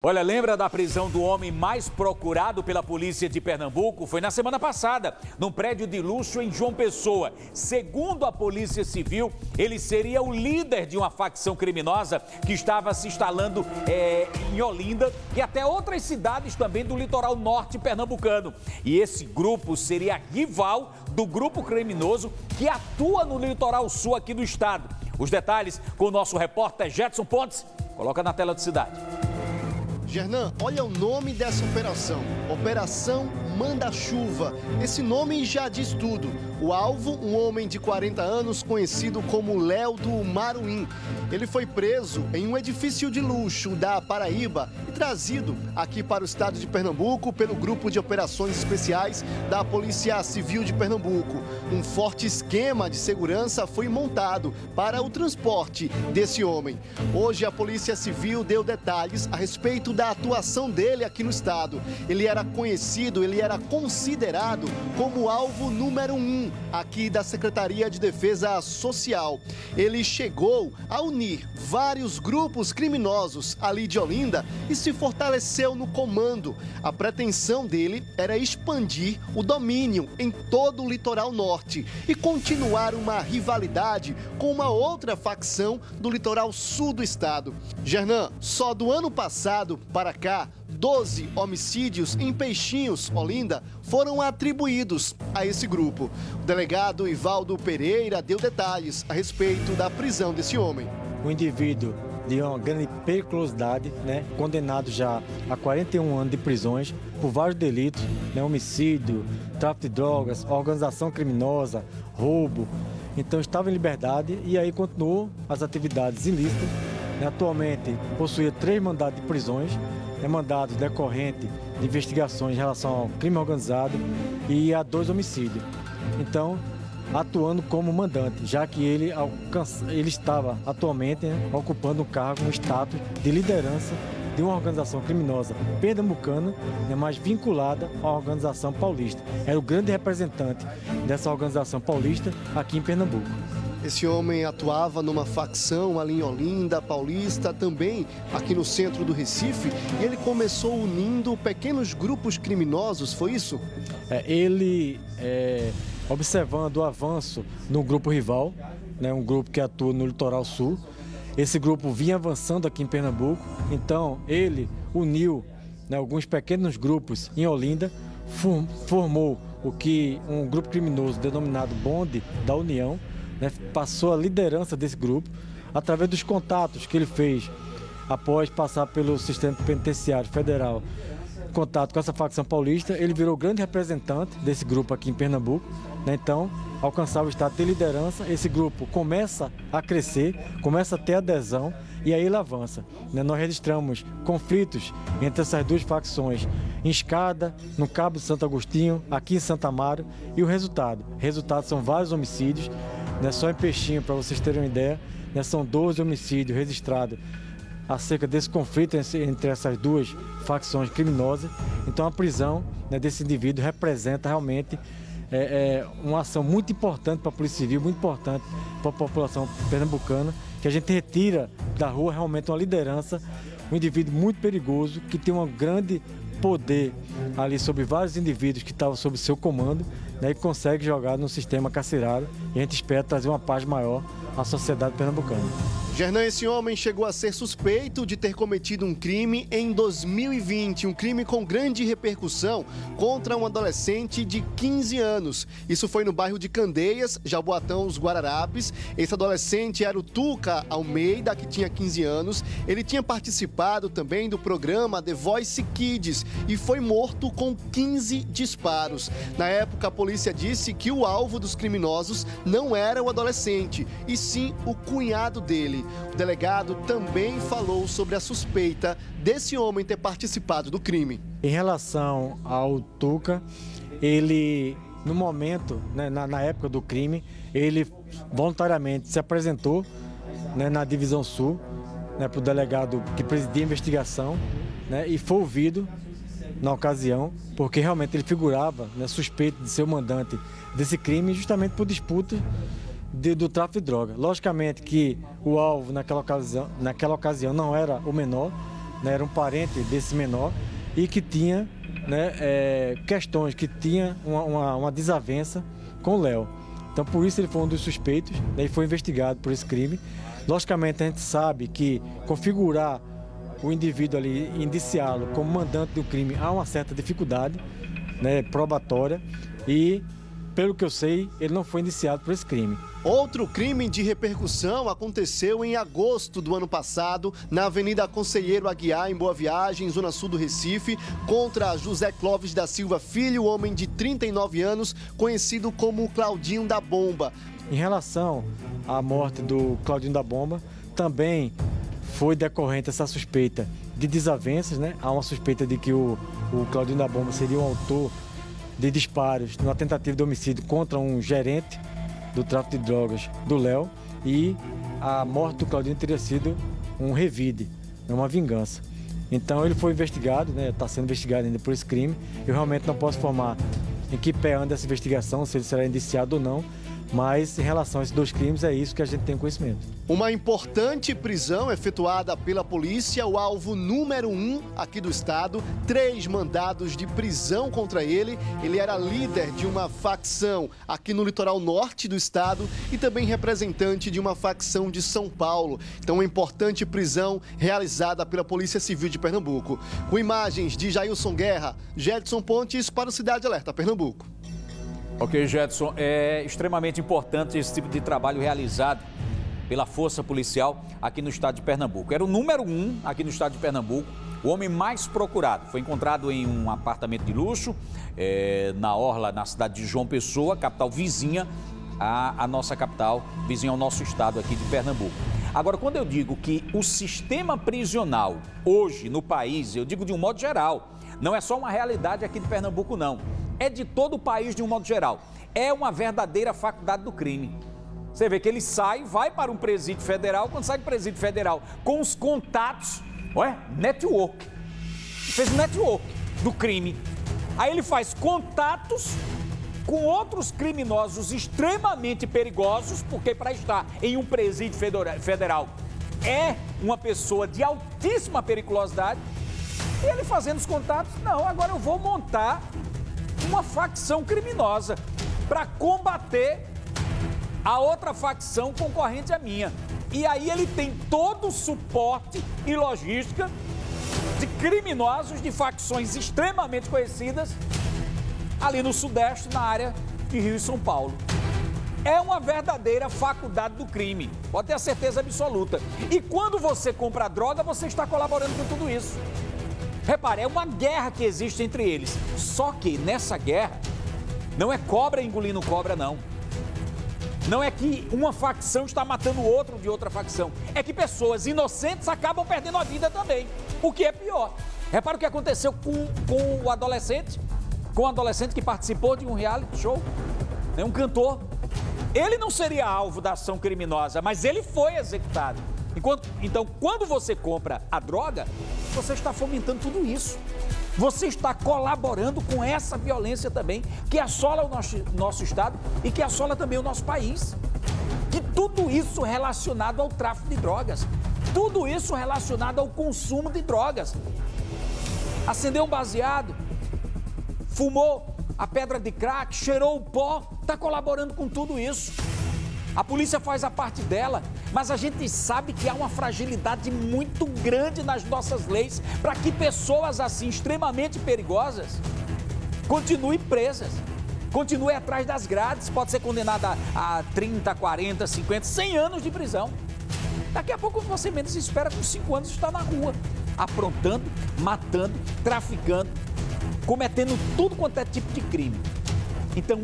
Olha, lembra da prisão do homem mais procurado pela polícia de Pernambuco? Foi na semana passada, num prédio de luxo em João Pessoa. Segundo a Polícia Civil, ele seria o líder de uma facção criminosa que estava se instalando em Olinda e até outras cidades também do litoral norte pernambucano. E esse grupo seria rival do grupo criminoso que atua no litoral sul aqui do estado. Os detalhes com o nosso repórter Jetson Pontes. Coloca na tela de Cidade. Gernan, olha o nome dessa operação, Operação Manda-Chuva. Esse nome já diz tudo. O alvo, um homem de 40 anos conhecido como Léo do Maruim. Ele foi preso em um edifício de luxo da Paraíba e trazido aqui para o estado de Pernambuco pelo Grupo de Operações Especiais da Polícia Civil de Pernambuco. Um forte esquema de segurança foi montado para o transporte desse homem. Hoje a Polícia Civil deu detalhes a respeito da atuação dele aqui no estado. Ele era conhecido, ele era considerado como alvo número 1 aqui da Secretaria de Defesa Social. Ele chegou a unir vários grupos criminosos ali de Olinda e se fortaleceu no comando. A pretensão dele era expandir o domínio em todo o litoral norte e continuar uma rivalidade com uma outra facção do litoral sul do estado. Gernan, só do ano passado para cá, 12 homicídios em Peixinhos, Olinda, foram atribuídos a esse grupo. O delegado Ivaldo Pereira deu detalhes a respeito da prisão desse homem. Um indivíduo de uma grande periculosidade, condenado já a 41 anos de prisões por vários delitos, homicídio, tráfico de drogas, organização criminosa, roubo. Então estava em liberdade e aí continuou as atividades ilícitas. Atualmente possuía 3 mandados de prisões, mandados decorrentes de investigações em relação ao crime organizado e a 2 homicídios. Então, atuando como mandante, já que ele estava atualmente ocupando um cargo, um status de liderança de uma organização criminosa pernambucana, mas vinculada à organização paulista. Era o grande representante dessa organização paulista aqui em Pernambuco. Esse homem atuava numa facção ali em Olinda, Paulista, também aqui no centro do Recife, e ele começou unindo pequenos grupos criminosos, foi isso? Observando o avanço no grupo rival, um grupo que atua no litoral sul, esse grupo vinha avançando aqui em Pernambuco, então ele uniu alguns pequenos grupos em Olinda, formou um grupo criminoso denominado Bonde da União, passou a liderança desse grupo através dos contatos que ele fez após passar pelo sistema penitenciário federal, contato com essa facção paulista. Ele virou grande representante desse grupo aqui em Pernambuco, então alcançava o estado de liderança. Esse grupo começa a crescer, começa a ter adesão e aí ele avança. Nós registramos conflitos entre essas 2 facções em Escada, no Cabo de Santo Agostinho, aqui em Santa Amaro, e o resultado são vários homicídios. Só em Peixinho, para vocês terem uma ideia, são 12 homicídios registrados acerca desse conflito entre essas 2 facções criminosas. Então a prisão desse indivíduo representa realmente uma ação muito importante para a Polícia Civil, muito importante para a população pernambucana, que a gente retira da rua realmente uma liderança, um indivíduo muito perigoso, que tem um grande poder ali sobre vários indivíduos que estavam sob seu comando, e consegue jogar no sistema carcerário, e a gente espera trazer uma paz maior à sociedade pernambucana. Gernan, esse homem chegou a ser suspeito de ter cometido um crime em 2020, um crime com grande repercussão contra um adolescente de 15 anos. Isso foi no bairro de Candeias, Jaboatão, os Guararapes. Esse adolescente era o Tuca Almeida, que tinha 15 anos. Ele tinha participado também do programa The Voice Kids e foi morto com 15 disparos. Na época, a polícia disse que o alvo dos criminosos não era o adolescente, e sim o cunhado dele. O delegado também falou sobre a suspeita desse homem ter participado do crime. Em relação ao Tuca, ele, no momento, na época do crime, ele voluntariamente se apresentou na Divisão Sul, para o delegado que presidia a investigação, e foi ouvido na ocasião, porque realmente ele figurava suspeito de ser o mandante desse crime, justamente por disputa do tráfico de droga. Logicamente que o alvo naquela ocasião não era o menor, né, era um parente desse menor e que tinha, né, questões, que tinha uma desavença com o Léo. Então, por isso ele foi um dos suspeitos, né, e foi investigado por esse crime. Logicamente, a gente sabe que configurar o indivíduo ali, indiciá-lo como mandante do crime, há uma certa dificuldade, né, probatória, e, pelo que eu sei, ele não foi indiciado por esse crime. Outro crime de repercussão aconteceu em agosto do ano passado, na Avenida Conselheiro Aguiar, em Boa Viagem, zona sul do Recife, contra José Clóvis da Silva Filho, homem de 39 anos, conhecido como Claudinho da Bomba. Em relação à morte do Claudinho da Bomba, também foi decorrente essa suspeita de desavenças, né? Há uma suspeita de que o Claudinho da Bomba seria o autor de disparos numa tentativa de homicídio contra um gerente do tráfico de drogas do Léo, e a morte do Claudinho teria sido um revide, uma vingança. Então ele foi investigado, né? Está sendo investigado ainda por esse crime. Eu realmente não posso informar em que pé anda essa investigação, se ele será indiciado ou não, mas em relação a esses dois crimes é isso que a gente tem conhecimento. Uma importante prisão efetuada pela polícia, o alvo número 1 aqui do estado, 3 mandados de prisão contra ele. Ele era líder de uma facção aqui no litoral norte do estado e também representante de uma facção de São Paulo. Então, uma importante prisão realizada pela Polícia Civil de Pernambuco. Com imagens de Jailson Guerra, Jedson Pontes para o Cidade Alerta, Pernambuco. Ok, Jedson, é extremamente importante esse tipo de trabalho realizado pela Força Policial aqui no estado de Pernambuco. Era o número 1 aqui no estado de Pernambuco, o homem mais procurado. Foi encontrado em um apartamento de luxo, na orla, na cidade de João Pessoa, capital vizinha à nossa capital, vizinha ao nosso estado aqui de Pernambuco. Agora, quando eu digo que o sistema prisional hoje no país, eu digo de um modo geral, não é só uma realidade aqui de Pernambuco, não. É de todo o país de um modo geral. É uma verdadeira faculdade do crime. Você vê que ele vai para um presídio federal, quando sai do presídio federal com os contatos, network. Fez um network do crime. Aí ele faz contatos com outros criminosos extremamente perigosos, porque para estar em um presídio federal é uma pessoa de altíssima periculosidade. E ele fazendo os contatos, não, agora eu vou montar uma facção criminosa para combater a outra facção concorrente à minha. E aí ele tem todo o suporte e logística de criminosos de facções extremamente conhecidas ali no Sudeste, na área de Rio e São Paulo. É uma verdadeira faculdade do crime, pode ter a certeza absoluta. E quando você compra droga, você está colaborando com tudo isso. Repare, é uma guerra que existe entre eles. Só que nessa guerra, não é cobra engolindo cobra, não. Não é que uma facção está matando o outro de outra facção. É que pessoas inocentes acabam perdendo a vida também. O que é pior. Repare o que aconteceu com o adolescente. Com o adolescente que participou de um reality show. Um cantor. Ele não seria alvo da ação criminosa, mas ele foi executado. Então, quando você compra a droga, você está fomentando tudo isso. Você está colaborando com essa violência também, que assola o nosso estado e que assola também o nosso país. E tudo isso relacionado ao tráfico de drogas. Tudo isso relacionado ao consumo de drogas. Acendeu um baseado, fumou a pedra de crack, cheirou o pó, está colaborando com tudo isso. A polícia faz a parte dela, mas a gente sabe que há uma fragilidade muito grande nas nossas leis para que pessoas assim, extremamente perigosas, continuem presas, continuem atrás das grades, pode ser condenada a 30, 40, 50, 100 anos de prisão. Daqui a pouco você menos espera, com 5 anos está na rua, aprontando, matando, traficando, cometendo tudo quanto é tipo de crime. Então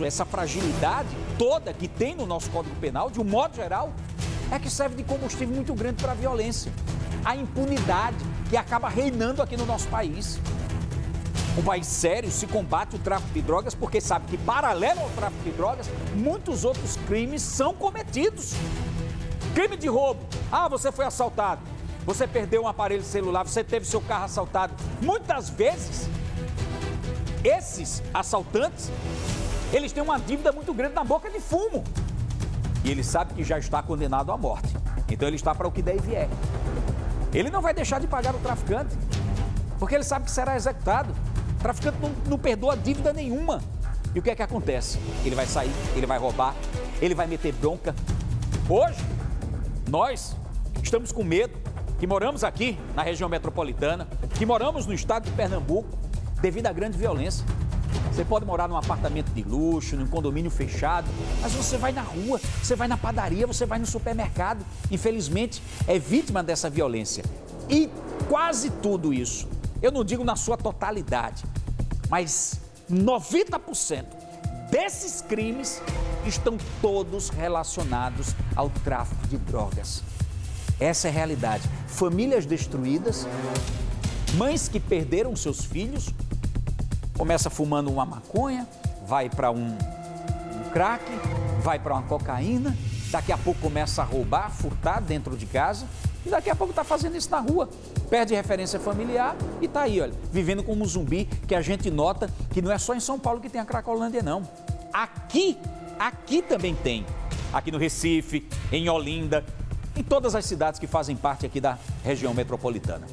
essa fragilidade toda que tem no nosso Código Penal, de um modo geral, é que serve de combustível muito grande para a violência. A impunidade que acaba reinando aqui no nosso país. Um país sério se combate o tráfico de drogas porque sabe que, paralelo ao tráfico de drogas, muitos outros crimes são cometidos. Crime de roubo. Você foi assaltado. Você perdeu um aparelho celular, você teve seu carro assaltado. Muitas vezes, esses assaltantes, eles têm uma dívida muito grande na boca de fumo. E ele sabe que já está condenado à morte. Então ele está para o que der e vier. ele não vai deixar de pagar o traficante, porque ele sabe que será executado. O traficante não perdoa dívida nenhuma. E o que é que acontece? Ele vai sair, ele vai roubar, ele vai meter bronca. Hoje, nós estamos com medo, que moramos aqui na região metropolitana, que moramos no estado de Pernambuco, devido à grande violência. Você pode morar num apartamento de luxo, num condomínio fechado, mas você vai na rua, você vai na padaria, você vai no supermercado. Infelizmente, é vítima dessa violência. E quase tudo isso, eu não digo na sua totalidade, mas 90% desses crimes estão todos relacionados ao tráfico de drogas. Essa é a realidade. Famílias destruídas, mães que perderam seus filhos, começa fumando uma maconha, vai para um crack, vai para uma cocaína, daqui a pouco começa a roubar, furtar dentro de casa e daqui a pouco está fazendo isso na rua. Perde referência familiar e está aí, olha, vivendo como um zumbi, que a gente nota que não é só em São Paulo que tem a Cracolândia, não. Aqui também tem. Aqui no Recife, em Olinda, em todas as cidades que fazem parte aqui da região metropolitana.